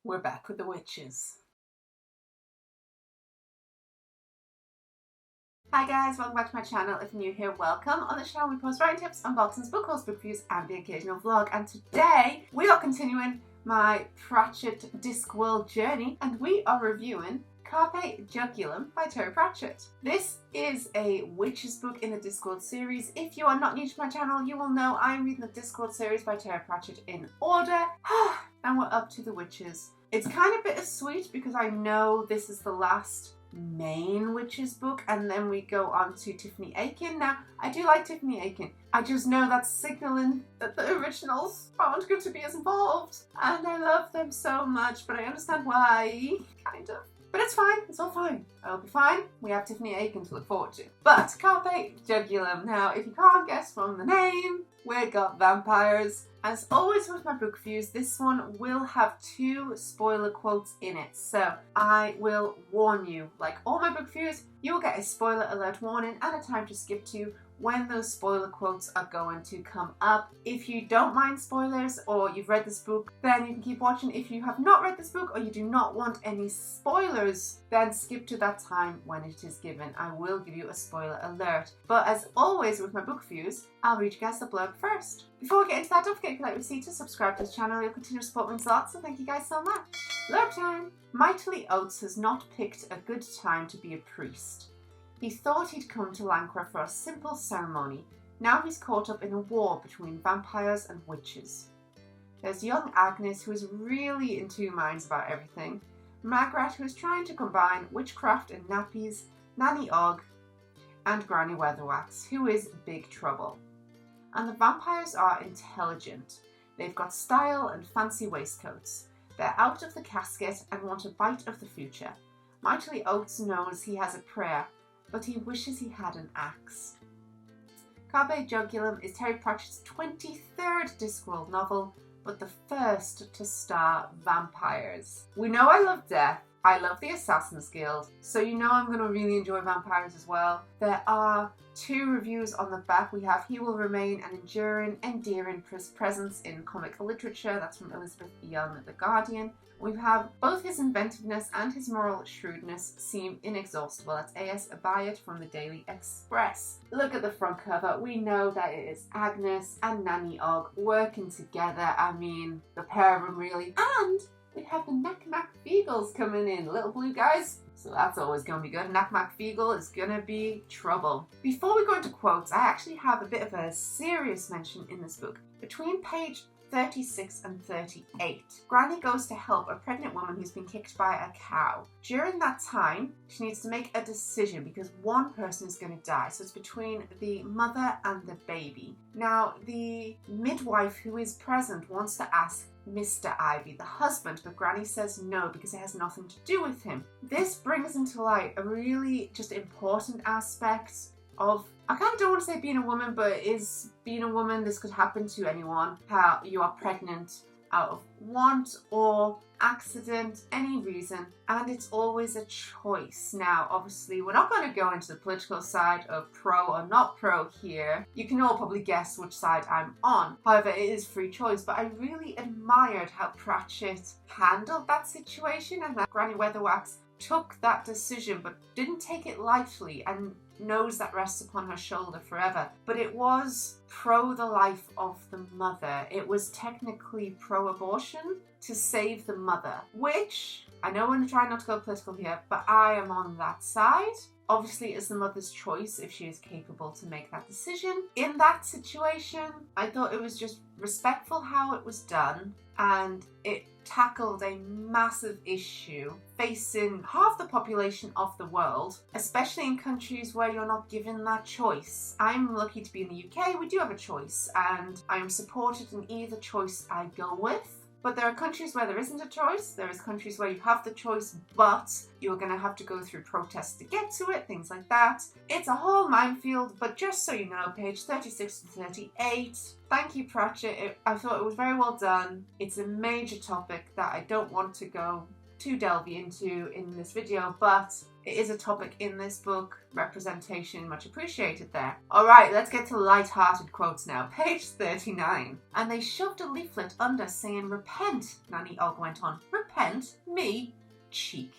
We're back with the witches. Hi guys, welcome back to my channel. If you're new here, welcome. On this channel we post writing tips, unboxings, book hauls, book reviews and the occasional vlog. And today we are continuing my Pratchett Discworld journey and we are reviewing Carpe Jugulum by Pratchett. This is a witches book in the Discworld series. If you are not new to my channel, you will know I'm reading the Discworld series by Pratchett in order. And we're up to the witches. It's kind of bittersweet because I know this is the last main witches book and then we go on to Tiffany Aching. Now, I do like Tiffany Aching. I just know that's signaling that the originals aren't going to be as involved. And I love them so much, but I understand why, kind of. But it's fine, it's all fine. I'll be fine. We have Tiffany Aching to look forward to. But Carpe Jugulum. Now, if you can't guess from the name, we've got vampires. As always with my book reviews, this one will have 2 spoiler quotes in it. So I will warn you, like all my book reviews, you will get a spoiler alert warning and a time to skip to when those spoiler quotes are going to come up. If you don't mind spoilers or you've read this book, then you can keep watching. If you have not read this book or you do not want any spoilers, then skip to that time when it is given. I will give you a spoiler alert. But as always with my book reviews, I'll read you guys the blurb first. Before we get into that, don't forget if you like what you see to subscribe to this channel. You'll continue to support me a lot, so thank you guys so much. Blurb time. Mightily Oates has not picked a good time to be a priest. He thought he'd come to Lancre for a simple ceremony. Now he's caught up in a war between vampires and witches. There's young Agnes, who is really in 2 minds about everything. Margaret, who is trying to combine witchcraft and nappies. Nanny Ogg, and Granny Weatherwax, who is big trouble. And the vampires are intelligent. They've got style and fancy waistcoats. They're out of the casket and want a bite of the future. Mightily Oates knows he has a prayer, but he wishes he had an axe. Carpe Jugulum is Terry Pratchett's 23rd Discworld novel, but the first to star vampires. We know I love death. I love the Assassin's Guild, so you know I'm going to really enjoy vampires as well. There are 2 reviews on the back. We have He Will Remain an endearing presence in comic literature. That's from Elizabeth Young, The Guardian. We have both his inventiveness and his moral shrewdness seem inexhaustible. That's A.S. Abayat from the Daily Express. Look at the front cover. We know that it is Agnes and Nanny Ogg working together. I mean, the pair of them really. And we have the Nakmak Feagles coming in, little blue guys. So that's always going to be good. Nakmak Feagle is going to be trouble. Before we go into quotes, I actually have a bit of a serious mention in this book. Between page 36 and 38, Granny goes to help a pregnant woman who's been kicked by a cow. During that time, she needs to make a decision because one person is going to die. So it's between the mother and the baby. Now, the midwife who is present wants to ask Mr. Ivy, the husband, but Granny says no because it has nothing to do with him. This brings into light a really just important aspect of, I kind of don't want to say being a woman, but is being a woman, this could happen to anyone, how you are pregnant out of want or accident, any reason, and it's always a choice. Now, obviously, we're not going to go into the political side of pro or not pro here. You can all probably guess which side I'm on. However, it is free choice, but I really admired how Pratchett handled that situation and that Granny Weatherwax took that decision but didn't take it lightly and knows that rests upon her shoulder forever. But it was pro the life of the mother. It was technically pro-abortion to save the mother, which I know we're trying not to go political here, but I am on that side. Obviously, it's the mother's choice if she is capable to make that decision. In that situation, I thought it was just respectful how it was done, and it tackled a massive issue facing half the population of the world, especially in countries where you're not given that choice. I'm lucky to be in the UK. We do have a choice, and I am supported in either choice I go with. But there are countries where there isn't a choice. There is countries where you have the choice, but you're going to have to go through protests to get to it, things like that. It's a whole minefield, but just so you know, page 36 to 38. Thank you, Pratchett. I thought it was very well done. It's a major topic that I don't want to go to delve into in this video, but it is a topic in this book. Representation much appreciated there. Alright, let's get to light-hearted quotes now. Page 39. And they shoved a leaflet under saying, "Repent," Nanny Ogg went on. "Repent? Me? Cheek.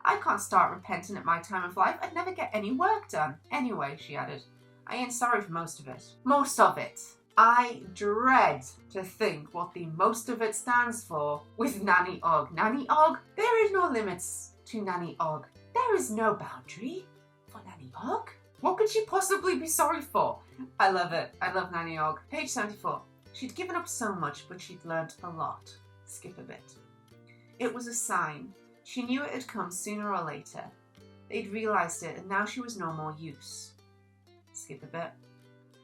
I can't start repenting at my time of life. I'd never get any work done. Anyway," she added, "I ain't sorry for most of it." Most of it. I dread to think what the most of it stands for with Nanny Ogg. Nanny Ogg? There is no limits to Nanny Ogg. There is no boundary for Nanny Ogg. What could she possibly be sorry for? I love it. I love Nanny Ogg. Page 74. She'd given up so much, but she'd learnt a lot. Skip a bit. It was a sign. She knew it had come sooner or later. They'd realised it, and now she was no more use. Skip a bit.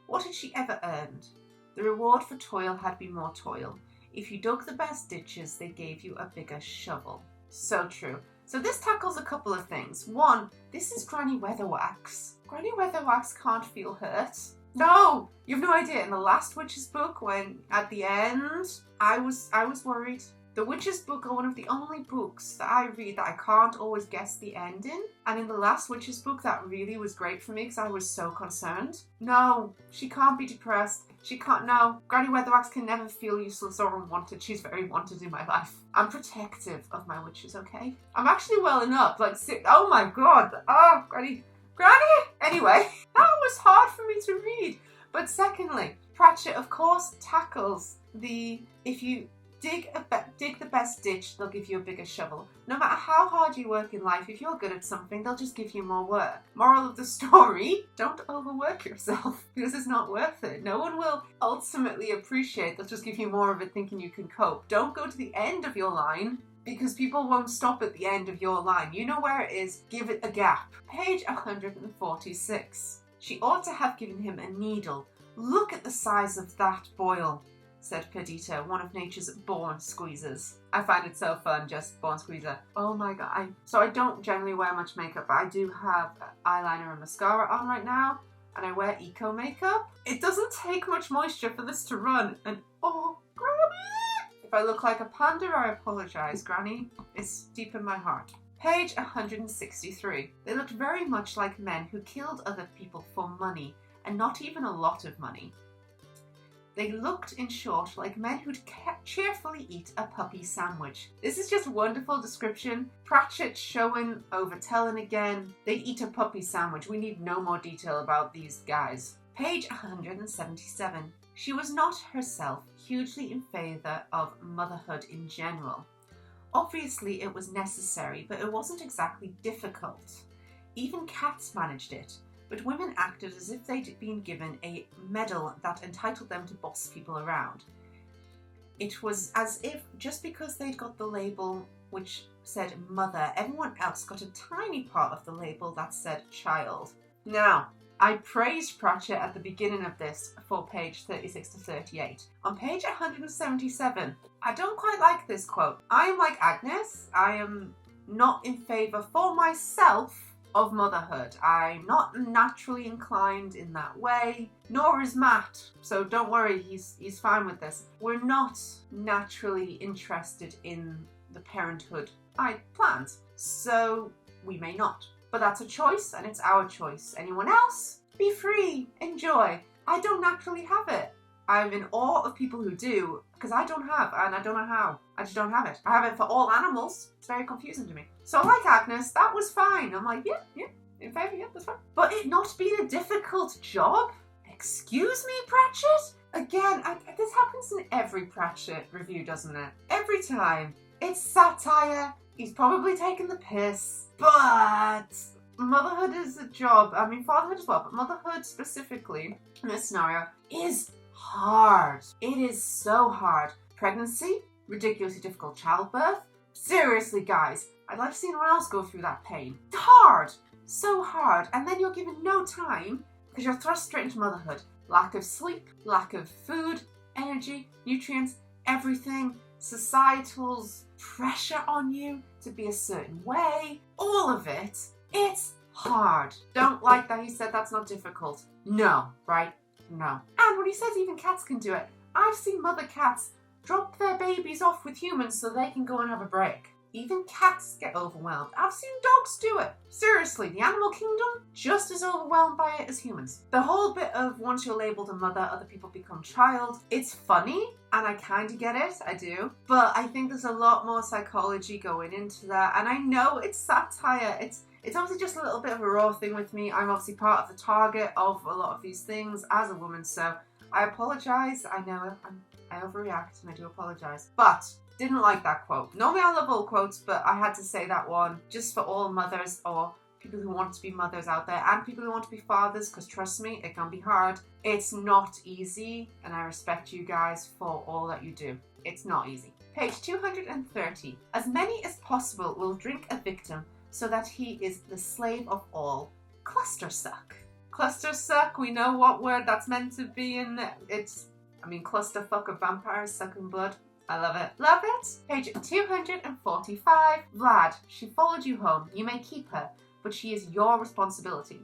What had she ever earned? The reward for toil had been more toil. If you dug the best ditches, they gave you a bigger shovel. So true. So this tackles a couple of things. One, this is Granny Weatherwax. Granny Weatherwax can't feel hurt. No! You've no idea. In the last Witch's book, when at the end, I was worried. The Witch's book are one of the only books that I read that I can't always guess the ending. And in the last Witch's book, that really was great for me because I was so concerned. No, she can't be depressed. She can't, no. Granny Weatherwax can never feel useless or unwanted. She's very wanted in my life. I'm protective of my witches, okay? I'm actually welling up, like, oh my god. Oh, Granny. Anyway, that was hard for me to read. But secondly, Pratchett, of course, tackles the, if you dig the best ditch, they'll give you a bigger shovel. No matter how hard you work in life, if you're good at something, they'll just give you more work. Moral of the story, don't overwork yourself because it's not worth it. No one will ultimately appreciate, they'll just give you more of it thinking you can cope. Don't go to the end of your line because people won't stop at the end of your line. You know where it is, give it a gap. Page 146. She ought to have given him a needle. Look at the size of that boil, said Perdita, one of nature's born squeezers. I find it so fun, just born squeezer. Oh my god. So I don't generally wear much makeup, but I do have eyeliner and mascara on right now, and I wear eco makeup. It doesn't take much moisture for this to run, and oh, Granny! If I look like a panda, I apologise, Granny. It's deep in my heart. Page 163. They looked very much like men who killed other people for money, and not even a lot of money. They looked, in short, like men who'd cheerfully eat a puppy sandwich. This is just a wonderful description. Pratchett showing, overtelling again. They'd eat a puppy sandwich. We need no more detail about these guys. Page 177. She was not herself hugely in favour of motherhood in general. Obviously it was necessary, but it wasn't exactly difficult. Even cats managed it. But women acted as if they'd been given a medal that entitled them to boss people around. It was as if just because they'd got the label which said mother, everyone else got a tiny part of the label that said child. Now, I praised Pratchett at the beginning of this for page 36 to 38. On page 177, I don't quite like this quote. I am like Agnes. I am not in favour for myself of motherhood. I'm not naturally inclined in that way, nor is Matt, so don't worry, he's fine with this. We're not naturally interested in the parenthood I planned, so we may not. But that's a choice, and it's our choice. Anyone else? Be free, enjoy. I don't naturally have it. I'm in awe of people who do, because I don't have, and I don't know how. I just don't have it. I have it for all animals. It's very confusing to me. So like Agnes, that was fine. I'm like, yeah, in favour, yeah, that's fine. But it not being a difficult job? Excuse me, Pratchett? Again, this happens in every Pratchett review, doesn't it? Every time. It's satire. He's probably taking the piss. But motherhood is a job. I mean, fatherhood as well, but motherhood specifically in this scenario is hard. It is so hard. Pregnancy, ridiculously difficult childbirth. Seriously, guys, I'd like to see anyone else go through that pain. It's hard. So hard. And then you're given no time because you're thrust straight into motherhood. Lack of sleep, lack of food, energy, nutrients, everything. Societal's pressure on you to be a certain way. All of it. It's hard. Don't like that he said that's not difficult. No, right? No. And when he says even cats can do it, I've seen mother cats drop their babies off with humans so they can go and have a break. Even cats get overwhelmed. I've seen dogs do it. Seriously, the animal kingdom, just as overwhelmed by it as humans. The whole bit of once you're labelled a mother, other people become child, it's funny, and I kind of get it, I do. But I think there's a lot more psychology going into that, and I know it's satire. It's obviously just a little bit of a raw thing with me. I'm obviously part of the target of a lot of these things as a woman, so I apologise. I know I overreact and I do apologise. But didn't like that quote. Normally I love all quotes, but I had to say that one just for all mothers or people who want to be mothers out there and people who want to be fathers, because trust me, it can be hard. It's not easy, and I respect you guys for all that you do. It's not easy. Page 230. As many as possible will drink a victim so that he is the slave of all. Clustersuck. Clustersuck, we know what word that's meant to be in there. Clusterfuck of vampires sucking blood. I love it. Love it. Page 245. Vlad, she followed you home. You may keep her, but she is your responsibility.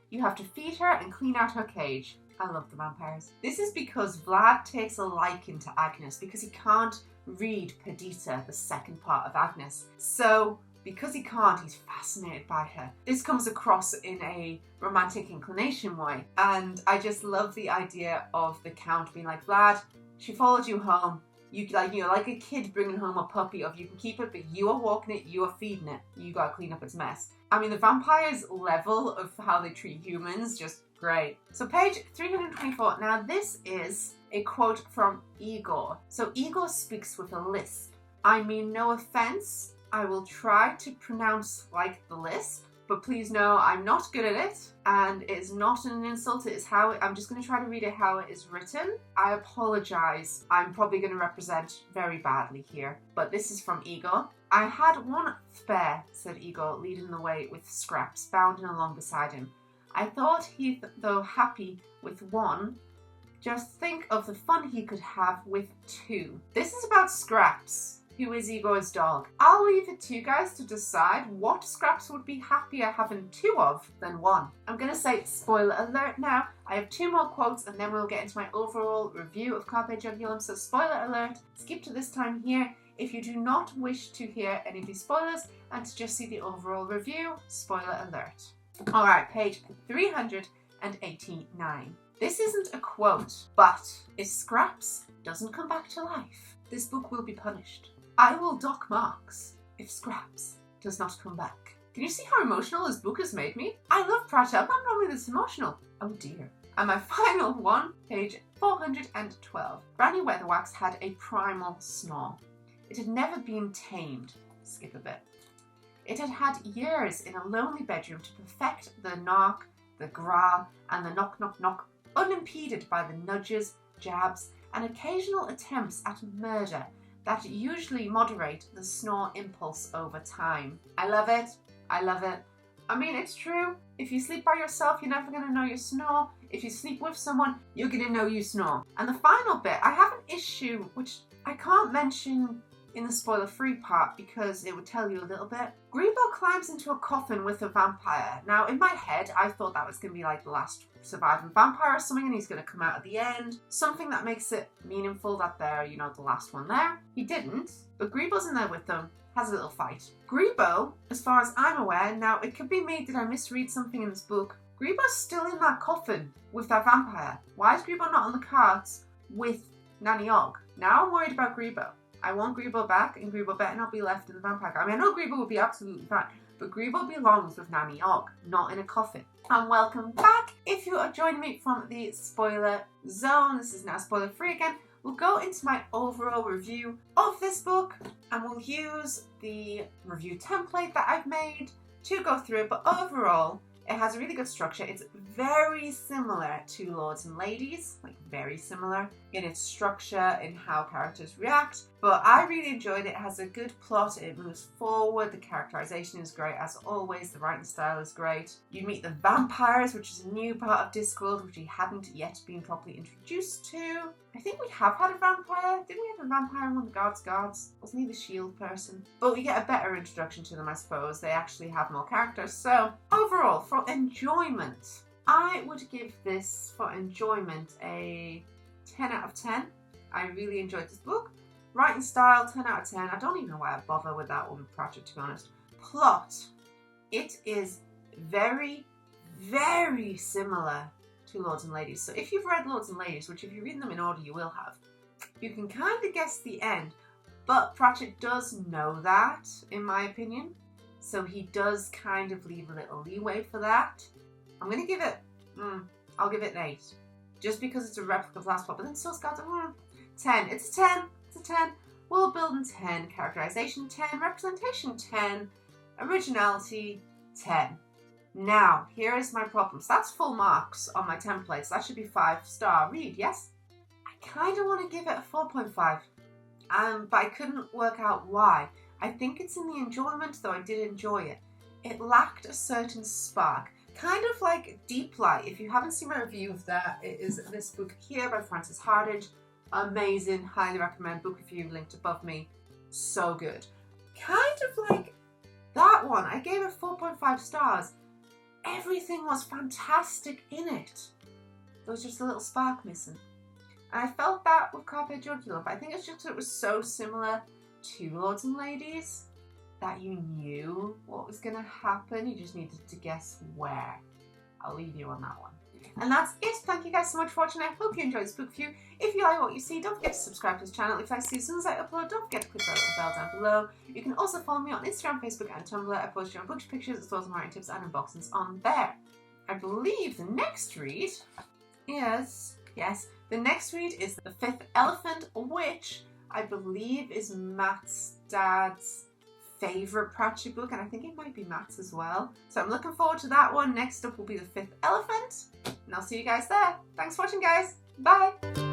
You have to feed her and clean out her cage. I love the vampires. This is because Vlad takes a liking to Agnes because he can't read Perdita, the second part of Agnes. So, because he can't, he's fascinated by her. This comes across in a romantic inclination way. And I just love the idea of the Count being like, Vlad, she followed you home. Like a kid bringing home a puppy of you can keep it, but you are walking it, you are feeding it. You gotta clean up its mess. The vampires' level of how they treat humans, just great. So page 324. Now this is a quote from Igor. So Igor speaks with a lisp. No offense. I will try to pronounce like the lisp, but please know I'm not good at it, and it's not an insult. It is how I'm just going to try to read it how it is written. I apologize. I'm probably going to represent very badly here, but this is from Igor. I had one spare, said Igor, leading the way with Scraps bounding along beside him. I thought he, though happy with one, just think of the fun he could have with two. This is about Scraps, who is Igor's dog. I'll leave it to you guys to decide what Scraps would be happier having two of than one. I'm going to say spoiler alert now. I have two more quotes and then we'll get into my overall review of Carpe Jugulum. So spoiler alert, skip to this time here if you do not wish to hear any of these spoilers and to just see the overall review. Spoiler alert. Alright, page 389. This isn't a quote, but if Scraps doesn't come back to life, this book will be punished. I will dock marks if Scraps does not come back. Can you see how emotional this book has made me? I love Pratchett. I'm not normally this emotional. Oh dear. And my final one, page 412. Granny Weatherwax had a primal snore. It had never been tamed. Skip a bit. It had had years in a lonely bedroom to perfect the knock, the gra, and the knock knock knock, unimpeded by the nudges, jabs, and occasional attempts at murder that usually moderate the snore impulse over time. I love it. I love it. It's true. If you sleep by yourself, you're never going to know you snore. If you sleep with someone, you're going to know you snore. And the final bit, I have an issue which I can't mention in the spoiler-free part because it would tell you a little bit. Grebo climbs into a coffin with a vampire. Now, in my head, I thought that was going to be like the last surviving vampire or something, and he's going to come out at the end. Something that makes it meaningful that they're, the last one there. He didn't, but Grebo's in there with them, has a little fight. Grebo, as far as I'm aware, now it could be me, did I misread something in this book? Grebo's still in that coffin with that vampire. Why is Grebo not on the cards with Nanny Ogg? Now I'm worried about Grebo. I want Grebo back, and Grebo better not be left in the vampire. I know Grebo would be absolutely fine, but Grebo belongs with Nanny Ogg, not in a coffin. And welcome back. If you are joining me from the spoiler zone, this is now spoiler free again. We'll go into my overall review of this book, and we'll use the review template that I've made to go through it. But overall, it has a really good structure. It's very similar to Lords and Ladies, like very similar in its structure, in how characters react. But I really enjoyed it. It has a good plot. It moves forward. The characterization is great as always. The writing style is great. You meet the vampires, which is a new part of Discworld, which we hadn't yet been properly introduced to. I think we have had a vampire. Didn't we have a vampire in one of the guards? Wasn't he the shield person? But we get a better introduction to them, I suppose. They actually have more characters. So overall, for enjoyment, I would give this, for enjoyment, a 10 out of 10. I really enjoyed this book. Writing style, 10 out of 10. I don't even know why I bother with that one with Pratchett, to be honest. Plot. It is very, very similar to Lords and Ladies. So if you've read Lords and Ladies, which if you read them in order you will have, you can kind of guess the end. But Pratchett does know that, in my opinion. So he does kind of leave a little leeway for that. I'm going to give it, I'll give it an 8. Just because it's a replica of Last Plot, but then still got 10. It's a 10. It's a 10. World building 10. Characterization 10. Representation 10. Originality 10. Now, here is my problem. So that's full marks on my templates. That should be 5-star read, yes? I kind of want to give it a 4.5. But I couldn't work out why. I think it's in the enjoyment, though I did enjoy it. It lacked a certain spark. Kind of like Deep Light. If you haven't seen my review of that, it is this book here by Frances Hardinge. Amazing. Highly recommend. Book review linked above me. So good. Kind of like that one. I gave it 4.5 stars. Everything was fantastic in it. There was just a little spark missing. And I felt that with Carpe Jugulum, but I think it's just that it was so similar to Lords and Ladies that you knew what was going to happen. You just needed to guess where. I'll leave you on that one. And that's it. Thank you guys so much for watching. I hope you enjoyed this book review. If you like what you see, don't forget to subscribe to this channel. If I see as soon as I upload, don't forget to click that little bell down below. You can also follow me on Instagram, Facebook and Tumblr. I post your own books, pictures, as well as writing tips and unboxings on there. I believe the next read is, yes, the next read is The Fifth Elephant, which I believe is Matt's dad's favourite Pratchett book, and I think it might be Matt's as well. So I'm looking forward to that one. Next up will be The Fifth Elephant, and I'll see you guys there. Thanks for watching, guys. Bye!